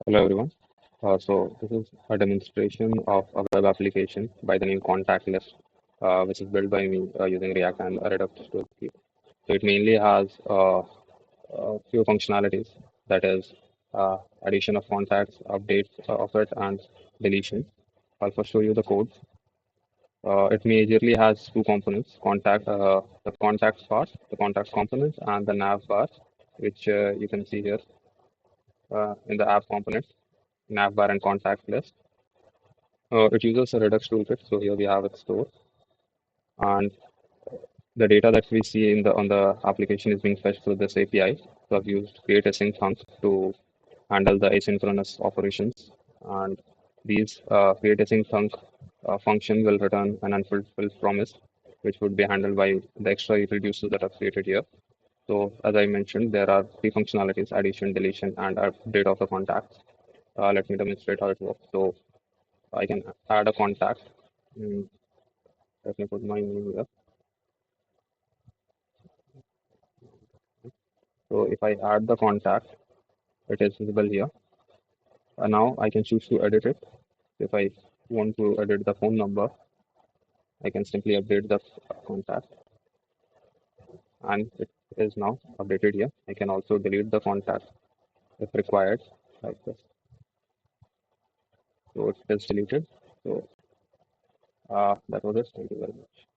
Hello everyone. So this is a demonstration of a web application by the name Contact List, which is built by me using React and Redux Toolkit. So it mainly has a few functionalities, that is addition of contacts, update of it, and deletion. I'll first show you the code. It majorly has two components: the contacts part, the contacts component, and the nav bar, which you can see here in the app component, nav bar and contact list. It uses a Redux toolkit, so here we have it stored, and the data that we see in the on the application is being fetched through this API. So I've used create async thunks to handle the asynchronous operations, and these create async thunk function will return an unfulfilled promise, which would be handled by the extra reducers that I've created here. So as I mentioned, there are three functionalities: addition, deletion, and update of the contacts. Let me demonstrate how it works. So I can add a contact. Mm, Let me put my name here. So if I add the contact, it is visible here. And now I can choose to edit it. If I want to edit the phone number, I can simply update the contact, and it is now updated here. I can also delete the contact if required, like this. So it is deleted. So that was it. Thank you very much.